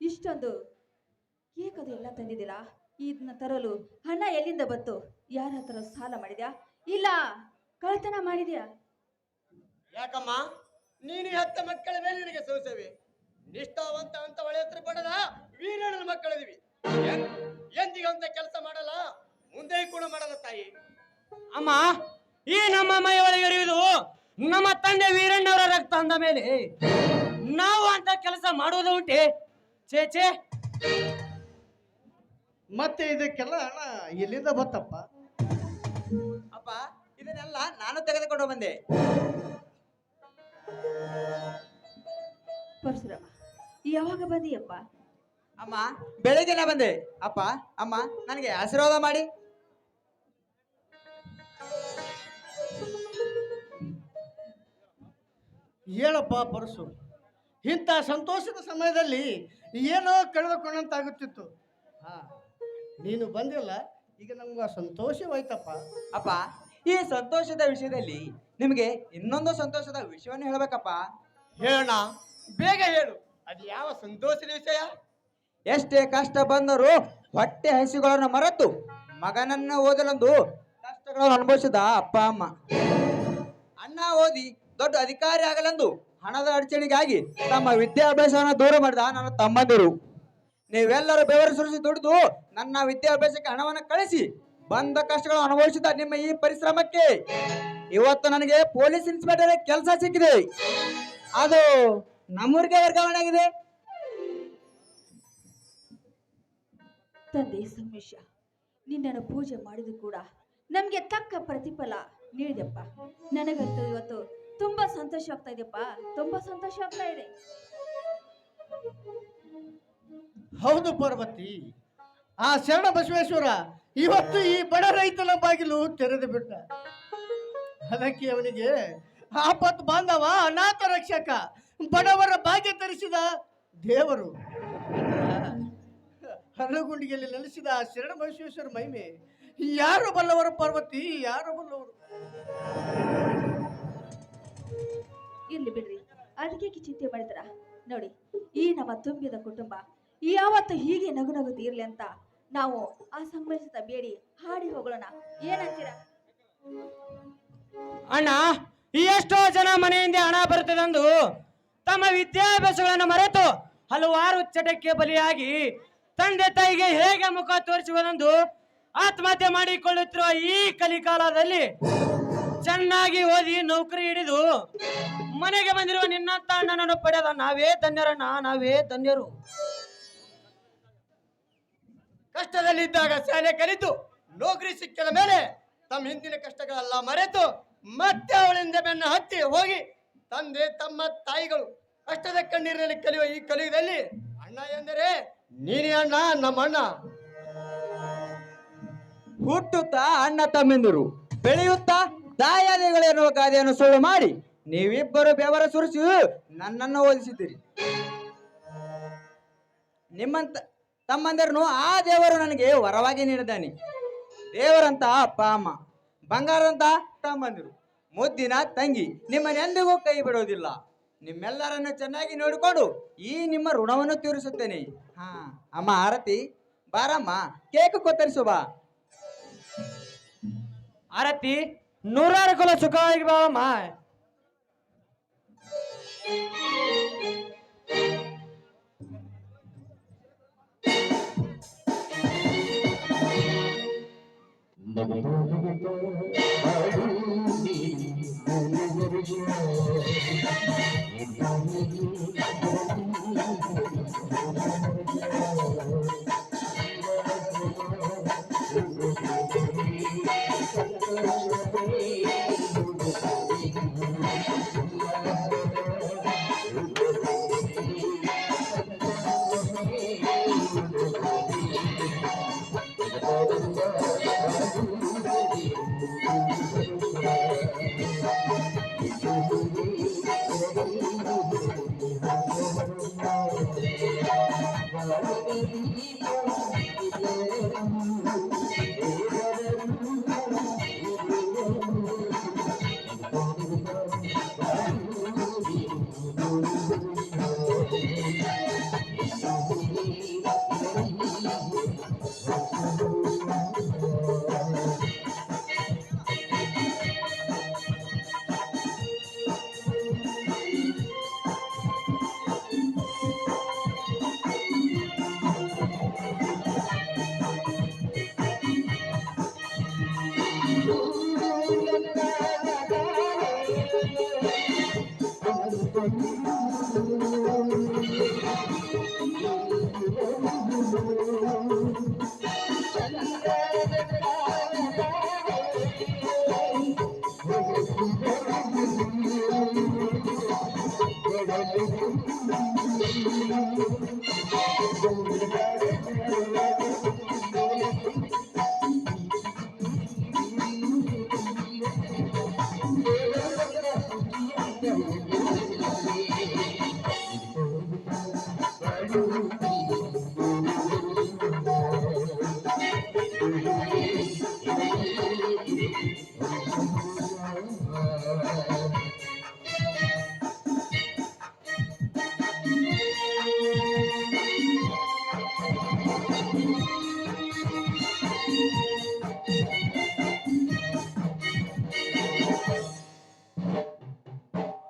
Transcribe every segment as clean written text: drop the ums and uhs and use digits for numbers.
ಇಷ್ಟೊಂದು ಏಕದು ಎಲ್ಲ ತಂದಿದ್ದೀರಾ? ಇದನ್ನ ತರಲು ಹಣ ಎಲ್ಲಿಂದ ಬಂತು? ಯಾರ ಹತ್ರ ಸಾಲ ಮಾಡಿದ್ಯಾ ಇಲ್ಲ ಕಳ್ತನ ಮಾಡಿದ್ಯಾ? ಯಾಕಮ್ಮ ನೀನು ಹೆತ್ತ ಮಕ್ಕಳ ಮೇಲೆ ನಿನಗೆ ಸೋಸವೆ ನಿಷ್ಠಾವಂತ ಅಂತ ಒಳ್ಳೆ ಹೆಸರು ಪಡೆದ ವೀರಣ್ಣನ ಮಕ್ಕಳಿದ್ವಿ. ಎಂದಿಗಂತ ಕೆಲಸ ಮಾಡಲ್ಲ, ಮುಂದೆ ಕೂಡ ಮಾಡಲ್ಲ ತಾಯಿ. ಅಮ್ಮ, ಈ ನಮ್ಮ ಮೈ ಒಳಗೆ ಇರುವುದು ನಮ್ಮ ತಂದೆ ವೀರಣ್ಣವರ ರಕ್ತ ಅಂದ ಮೇಲೆ ನಾವು ಅಂತ ಕೆಲಸ ಮಾಡುವುದು ಉಂಟೆ? ಚೇಚೆ. ಮತ್ತೆ ಇದಕ್ಕೆಲ್ಲ ಹಣ ಎಲ್ಲಿಂದ ಬತ್ತಪ್ಪ? ಅಪ್ಪ, ಇದನ್ನೆಲ್ಲ ನಾನು ತೆಗೆದುಕೊಂಡು ಬಂದೆ. ಪರಶುರಾಮ, ಯಾವಾಗ ಬಂದಿಯಪ್ಪ? ಅಮ್ಮ, ಬೆಳಗ್ಗೆನೆ ಬಂದೆ. ಅಪ್ಪ ಅಮ್ಮ, ನನಗೆ ಆಶೀರ್ವಾದ ಮಾಡಿ. ಹೇಳಪ್ಪ ಪರಸು, ಇಂಥ ಸಂತೋಷದ ಸಮಯದಲ್ಲಿ ಏನೋ ಕಳೆದುಕೊಂಡಂತಾಗುತ್ತಿತ್ತು. ಹಾ, ನೀನು ಬಂದಿಲ್ಲ, ಈಗ ನಮ್ಗೆ ಸಂತೋಷವಾಯ್ತಪ್ಪ. ಅಪ್ಪ, ಈ ಸಂತೋಷದ ವಿಷಯದಲ್ಲಿ ನಿಮಗೆ ಇನ್ನೊಂದು ಸಂತೋಷದ ವಿಷಯವನ್ನು ಹೇಳಬೇಕಪ್ಪ. ಹೇಳೋಣ, ಬೇಗ ಹೇಳು. ಅದು ಯಾವ ಸಂತೋಷದ ವಿಷಯ? ಎಷ್ಟೇ ಕಷ್ಟ ಬಂದರೂ ಹೊಟ್ಟೆ ಹಸಿಗಳನ್ನು ಮರೆತು ಮಗನನ್ನು ಓದಲೆಂದು ಕಷ್ಟಗಳನ್ನು ಅನುಭವಿಸಿದ ಅಪ್ಪ ಅಮ್ಮ, ಅಣ್ಣ ಓದಿ ದೊಡ್ಡ ಅಧಿಕಾರಿ ಆಗಲೆಂದು ಹಣದ ಅಡಚಣೆಗಾಗಿ ತಮ್ಮ ವಿದ್ಯಾಭ್ಯಾಸವನ್ನು ದೂರ ಮಾಡಿದ ನನ್ನ ತಮ್ಮಂದಿರು, ನೀವೆಲ್ಲರೂ ಬೆವರು ಸುರಿಸಿ ದುಡಿದು ನನ್ನ ವಿದ್ಯಾಭ್ಯಾಸಕ್ಕೆ ಹಣವನ್ನು ಕಳಿಸಿ ಬಂದ ಕಷ್ಟಗಳನ್ನು ಅನುಭವಿಸಿದ ನಿಮ್ಮ ಈ ಪರಿಶ್ರಮಕ್ಕೆ ಇವತ್ತು ನನಗೆ ಪೊಲೀಸ್ ಇನ್ಸ್ಪೆಕ್ಟರ್ ಕೆಲಸ ಸಿಕ್ಕಿದೆ. ಅದು ನಮ್ಮೂರಿಗೆ ವರ್ಗಾವಣೆ ಆಗಿದೆ. ತಂದೆ ಸಂಮೇಶ, ನಿನ್ನನ್ನು ಪೂಜೆ ಮಾಡಿದ್ದು ಕೂಡ ನಮ್ಗೆ ತಕ್ಕ ಪ್ರತಿಫಲ ನೀಡಿದೆಪ್ಪ. ನನಗಂತೂ ಇವತ್ತು ತುಂಬಾ ಸಂತೋಷ ಆಗ್ತಾ ಇದೆಯಪ್ಪ, ತುಂಬಾ ಸಂತೋಷ ಆಗ್ತಾ ಇದೆ. ಹೌದು ಪಾರ್ವತಿ, ಆ ಶರಣ ಬಸವೇಶ್ವರ ಇವತ್ತು ಈ ಬಡ ರೈತನ ಬಾಗಿಲು ತೆರೆದು ಬಿಟ್ಟ. ಅದಕ್ಕೆ ಅವನಿಗೆ ಆಪತ್ತು ಬಾಂಧವ, ಅನಾಥ ರಕ್ಷಕ, ಬಡವರ ಭಾಗ್ಯ ತರಿಸಿದ ದೇವರು. ಹರಳುಗುಂಡಿಗೆಯಲ್ಲಿ ನೆಲೆಸಿದ ಆ ಶರಣ ಬಸವೇಶ್ವರ ಮಹಿಮೆ ಯಾರು ಬಲ್ಲವರು ಪಾರ್ವತಿ, ಯಾರು ಬಲ್ಲವರು? ಇರ್ಲಿ ಬಿಡ್ರಿ, ಅದಕ್ಕೆ ಚಿಂತೆ ಮಾಡಿದ್ರ ನೋಡಿ. ಈ ನಮ್ಮ ತುಂಬಿದ ಕುಟುಂಬ ಯಾವತ್ತು ಹೀಗೆ ನಗು ನಗುತ್ತಿ ಇರ್ಲಿ ಅಂತ ನಾವು ಆ ಸಂಭ್ರಮಿಸಿದ ಬೇಡಿ ಹಾಡಿ ಹೋಗೋಣ, ಏನಂತೀರ? ಅಣ್ಣ, ಎಷ್ಟೋ ಜನ ಮನೆಯಿಂದ ಹಣ ಬರುತ್ತದೆಂದು ತಮ್ಮ ವಿದ್ಯಾಭ್ಯಾಸಗಳನ್ನು ಮರೆತು ಹಲವಾರು ಚಟಕ್ಕೆ ಬಲಿಯಾಗಿ ತಂದೆ ತಾಯಿಗೆ ಹೇಗೆ ಮುಖ ತೋರಿಸುವುದೆಂದು ಆತ್ಮಹತ್ಯೆ ಮಾಡಿಕೊಳ್ಳುತ್ತಿರುವ ಈ ಕಲಿಕಾಲದಲ್ಲಿ ಚೆನ್ನಾಗಿ ಓದಿ ನೌಕರಿ ಹಿಡಿದು ಮನೆಗೆ ಬಂದಿರುವ ನಿನ್ನಂತ ಅಣ್ಣನನ್ನು ಪಡೆದ ನಾವೇ ಧನ್ಯರಣ್ಣ, ನಾವೇ ಧನ್ಯರು. ಕಷ್ಟದಲ್ಲಿದ್ದಾಗ ಶಾಲೆ ಕಲಿತು ನೌಕರಿ ಸಿಕ್ಕಿದ ಮೇಲೆ ತಮ್ಮ ಹಿಂದಿನ ಕಷ್ಟಗಳೆಲ್ಲ ಮರೆತು ಮತ್ತೆ ಅವಳಿಂದ ಬೆನ್ನ ಹತ್ತಿ ಹೋಗಿ ತಂದೆ ತಮ್ಮ ತಾಯಿಗಳು ಕಷ್ಟದ ಕಣ್ಣೀರಿನಲ್ಲಿ ಕಲಿಯುವ ಈ ಕಲಿಯುಗದಲ್ಲಿ ಅಣ್ಣ ಎಂದರೆ ನೀನೇ ಅಣ್ಣ, ನಮ್ಮ ಅಣ್ಣ. ಹುಟ್ಟುತ್ತಾ ಅಣ್ಣ ತಮ್ಮೆಂದರು, ಬೆಳೆಯುತ್ತಾ ದಾಯಾದಿಗಳೆನ್ನುವ ಗಾದೆಯನ್ನು ಸುಳ್ಳು ಮಾಡಿ ನೀವಿಬ್ಬರು ಬೆವರ ಸುರಿಸಿ ನನ್ನನ್ನು ಓದಿಸಿದ್ದೀರಿ. ನಿಮ್ಮಂತ ತಮ್ಮಂದಿರನ್ನು ಆ ದೇವರು ನನಗೆ ವರವಾಗಿ ನೀಡಿದ್ದಾನೆ. ದೇವರಂತ ಅಪ್ಪ ಅಮ್ಮ, ಬಂಗಾರಂತ ತಮ್ಮಂದಿರು, ಮುದ್ದಿನ ತಂಗಿ ನಿಮ್ಮನ್ನೆಂದಿಗೂ ಕೈ ಬಿಡೋದಿಲ್ಲ. ನಿಮ್ಮೆಲ್ಲರನ್ನು ಚೆನ್ನಾಗಿ ನೋಡಿಕೊಂಡು ಈ ನಿಮ್ಮ ಋಣವನ್ನು ತೀರಿಸುತ್ತೇನೆ. ಹಾ ಅಮ್ಮ, ಆರತಿ ಬಾರಮ್ಮ, ಕೇಕ್ ಕೊತ್ತರಿಸು ಬಾ. ಆರತಿ, ನೂರಾರು ಕುಲ ಸುಖವಾಗಿ ಬಾವಮ್ಮ.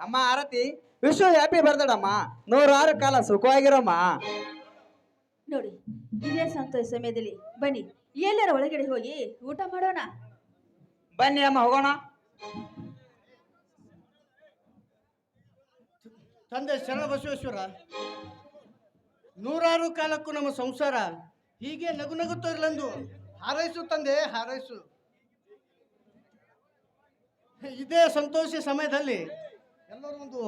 ಅಮ್ಮ ಆರತಿ, ವಿಶ್ವ ಹ್ಯಾಪಿ ಬರ್ದಡಮ್ಮ. 106 ಕಾಲ ಸುಖವಾಗಿರಮ್ಮ. ನೋಡಿ, ಇದೇ ಸಂತೋಷ ಸಮಯದಲ್ಲಿ ಬನ್ನಿ ಎಲ್ಲರ ಒಳಗಡೆ ಹೋಗಿ ಊಟ ಮಾಡೋಣ. ಬನ್ನಿ ಅಮ್ಮ, ಹೋಗೋಣ. ತಂದೆ ಶರಣ ಬಸವೇಶ್ವರ, 106 ಕಾಲಕ್ಕೂ ನಮ್ಮ ಸಂಸಾರ ಹೀಗೆ ನಗು ನಗುತ್ತಾ ಇರಲೆಂದು ಹಾರೈಸು ತಂದೆ, ಹಾರೈಸು. ಇದೇ ಸಂತೋಷ ಸಮಯದಲ್ಲಿ ಎಲ್ಲರೂ ಒಂದು